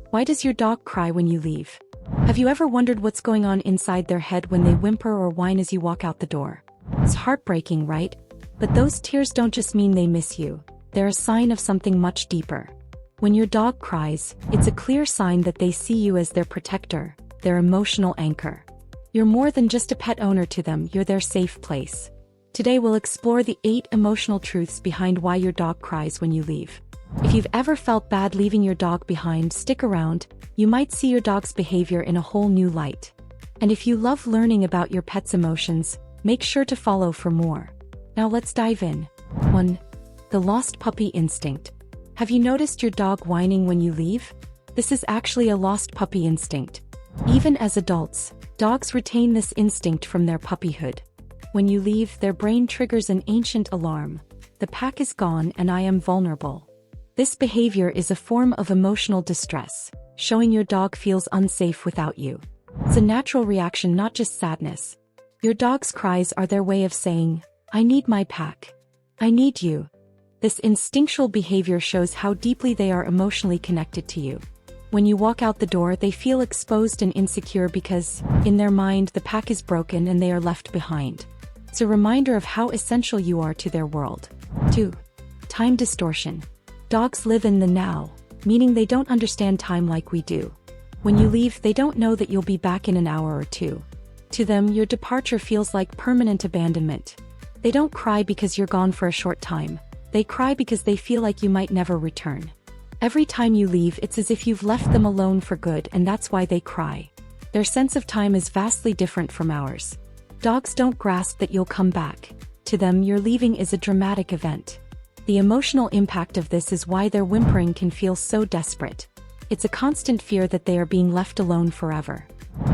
Why does your dog cry when you leave? Have you ever wondered what's going on inside their head when they whimper or whine as you walk out the door? It's heartbreaking, right? But those tears don't just mean they miss you. They're a sign of something much deeper. When your dog cries, it's a clear sign that they see you as their protector, their emotional anchor. You're more than just a pet owner to them, you're their safe place. Today we'll explore the 8 emotional truths behind why your dog cries when you leave. If you've ever felt bad leaving your dog behind, stick around. You might see your dog's behavior in a whole new light. And if you love learning about your pet's emotions, make sure to follow for more. Now let's dive in. 1. The lost puppy instinct. Have you noticed your dog whining when you leave? This is actually a lost puppy instinct. Even as adults, dogs retain this instinct from their puppyhood. When you leave, their brain triggers an ancient alarm. The pack is gone and I am vulnerable. This behavior is a form of emotional distress, showing your dog feels unsafe without you. It's a natural reaction, not just sadness. Your dog's cries are their way of saying, "I need my pack. I need you." This instinctual behavior shows how deeply they are emotionally connected to you. When you walk out the door, they feel exposed and insecure because, in their mind, the pack is broken and they are left behind. It's a reminder of how essential you are to their world. 2. Time distortion. Dogs live in the now, meaning they don't understand time like we do. When you leave, they don't know that you'll be back in an hour or two. To them, your departure feels like permanent abandonment. They don't cry because you're gone for a short time. They cry because they feel like you might never return. Every time you leave, it's as if you've left them alone for good, and that's why they cry. Their sense of time is vastly different from ours. Dogs don't grasp that you'll come back. To them, your leaving is a dramatic event. The emotional impact of this is why their whimpering can feel so desperate. It's a constant fear that they are being left alone forever.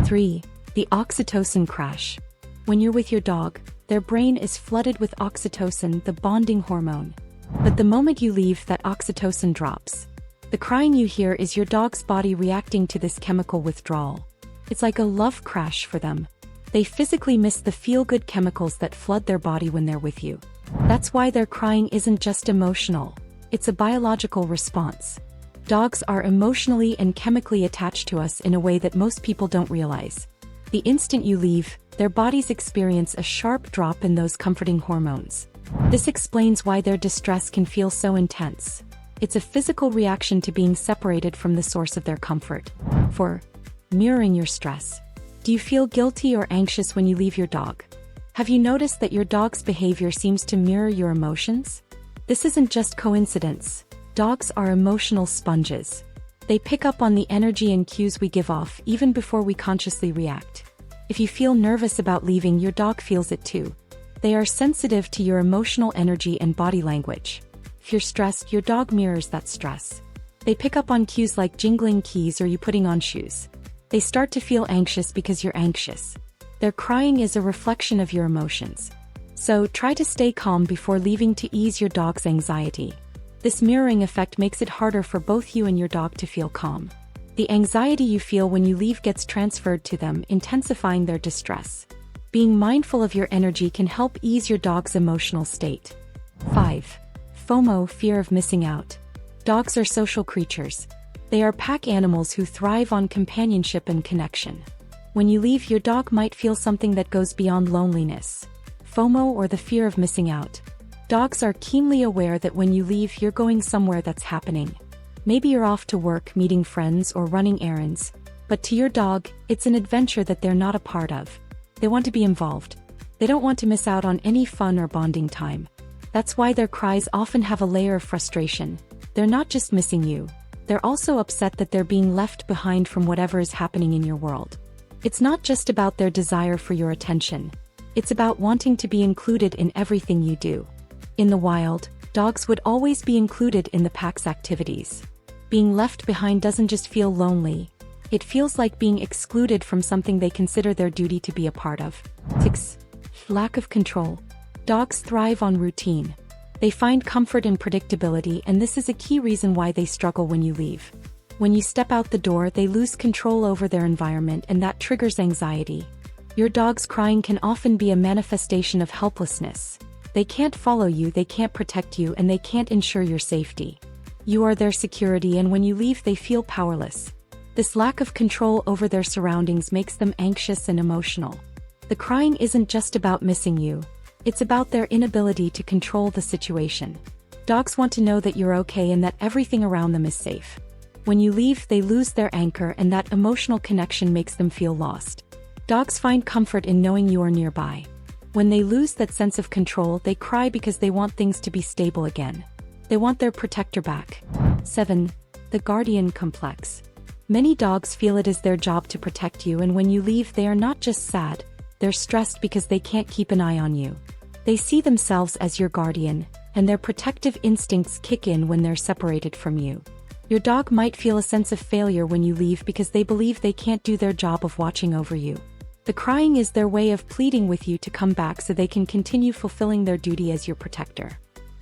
3. The oxytocin crash. When you're with your dog, their brain is flooded with oxytocin, the bonding hormone. But the moment you leave, that oxytocin drops. The crying you hear is your dog's body reacting to this chemical withdrawal. It's like a love crash for them. They physically miss the feel-good chemicals that flood their body when they're with you. That's why their crying isn't just emotional. It's a biological response. Dogs are emotionally and chemically attached to us in a way that most people don't realize. The instant you leave, their bodies experience a sharp drop in those comforting hormones. This explains why their distress can feel so intense. It's a physical reaction to being separated from the source of their comfort. 4. Mirroring your stress. Do you feel guilty or anxious when you leave your dog? Have you noticed that your dog's behavior seems to mirror your emotions? This isn't just coincidence. Dogs are emotional sponges. They pick up on the energy and cues we give off even before we consciously react. If you feel nervous about leaving, your dog feels it too. They are sensitive to your emotional energy and body language. If you're stressed, your dog mirrors that stress. They pick up on cues like jingling keys or you putting on shoes. They start to feel anxious because you're anxious. Their crying is a reflection of your emotions. So try to stay calm before leaving to ease your dog's anxiety. This mirroring effect makes it harder for both you and your dog to feel calm. The anxiety you feel when you leave gets transferred to them, intensifying their distress. Being mindful of your energy can help ease your dog's emotional state. 5. FOMO, fear of missing out. Dogs are social creatures. They are pack animals who thrive on companionship and connection. When you leave, your dog might feel something that goes beyond loneliness. FOMO, or the fear of missing out. Dogs are keenly aware that when you leave, you're going somewhere that's happening. Maybe you're off to work, meeting friends, or running errands. But to your dog, it's an adventure that they're not a part of. They want to be involved. They don't want to miss out on any fun or bonding time. That's why their cries often have a layer of frustration. They're not just missing you. They're also upset that they're being left behind from whatever is happening in your world. It's not just about their desire for your attention. It's about wanting to be included in everything you do. In the wild, dogs would always be included in the pack's activities. Being left behind doesn't just feel lonely. It feels like being excluded from something they consider their duty to be a part of. 6. Lack of control. Dogs thrive on routine. They find comfort in predictability, and this is a key reason why they struggle when you leave. When you step out the door, they lose control over their environment, and that triggers anxiety. Your dog's crying can often be a manifestation of helplessness. They can't follow you, they can't protect you, and they can't ensure your safety. You are their security, and when you leave, they feel powerless. This lack of control over their surroundings makes them anxious and emotional. The crying isn't just about missing you, it's about their inability to control the situation. Dogs want to know that you're okay and that everything around them is safe. When you leave, they lose their anchor, and that emotional connection makes them feel lost. Dogs find comfort in knowing you are nearby. When they lose that sense of control, they cry because they want things to be stable again. They want their protector back. 7. The guardian complex. Many dogs feel it is their job to protect you, and when you leave, they are not just sad, they're stressed because they can't keep an eye on you. They see themselves as your guardian, and their protective instincts kick in when they're separated from you. Your dog might feel a sense of failure when you leave because they believe they can't do their job of watching over you. The crying is their way of pleading with you to come back so they can continue fulfilling their duty as your protector.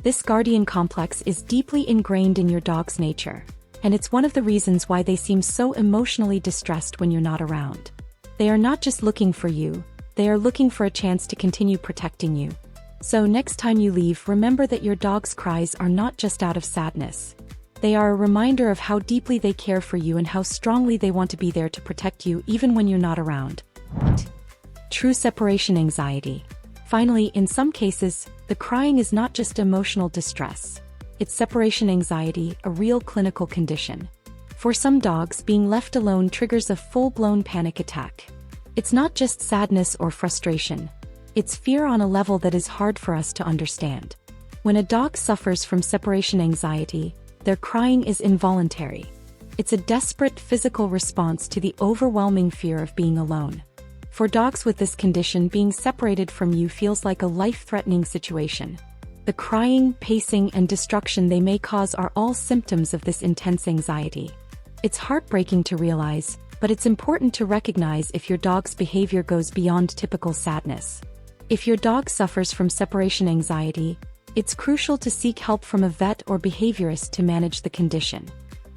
This guardian complex is deeply ingrained in your dog's nature, and it's one of the reasons why they seem so emotionally distressed when you're not around. They are not just looking for you, they are looking for a chance to continue protecting you. So next time you leave, remember that your dog's cries are not just out of sadness. They are a reminder of how deeply they care for you and how strongly they want to be there to protect you even when you're not around. True separation anxiety. Finally, in some cases, the crying is not just emotional distress. It's separation anxiety, a real clinical condition. For some dogs, being left alone triggers a full-blown panic attack. It's not just sadness or frustration. It's fear on a level that is hard for us to understand. When a dog suffers from separation anxiety, their crying is involuntary. It's a desperate physical response to the overwhelming fear of being alone. For dogs with this condition, being separated from you feels like a life-threatening situation. The crying, pacing, and destruction they may cause are all symptoms of this intense anxiety. It's heartbreaking to realize, but it's important to recognize if your dog's behavior goes beyond typical sadness. If your dog suffers from separation anxiety, it's crucial to seek help from a vet or behaviorist to manage the condition.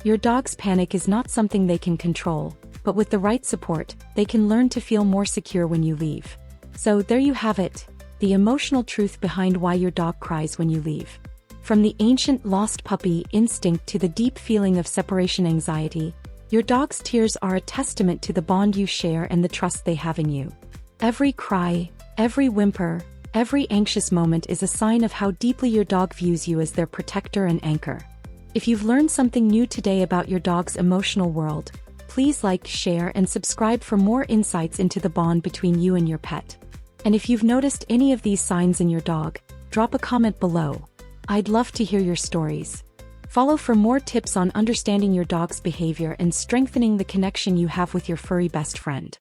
Your dog's panic is not something they can control, but with the right support, they can learn to feel more secure when you leave. So there you have it, the emotional truth behind why your dog cries when you leave. From the ancient lost puppy instinct to the deep feeling of separation anxiety, your dog's tears are a testament to the bond you share and the trust they have in you. Every cry, every whimper, every anxious moment is a sign of how deeply your dog views you as their protector and anchor. If you've learned something new today about your dog's emotional world, please like, share, and subscribe for more insights into the bond between you and your pet. And if you've noticed any of these signs in your dog, drop a comment below. I'd love to hear your stories. Follow for more tips on understanding your dog's behavior and strengthening the connection you have with your furry best friend.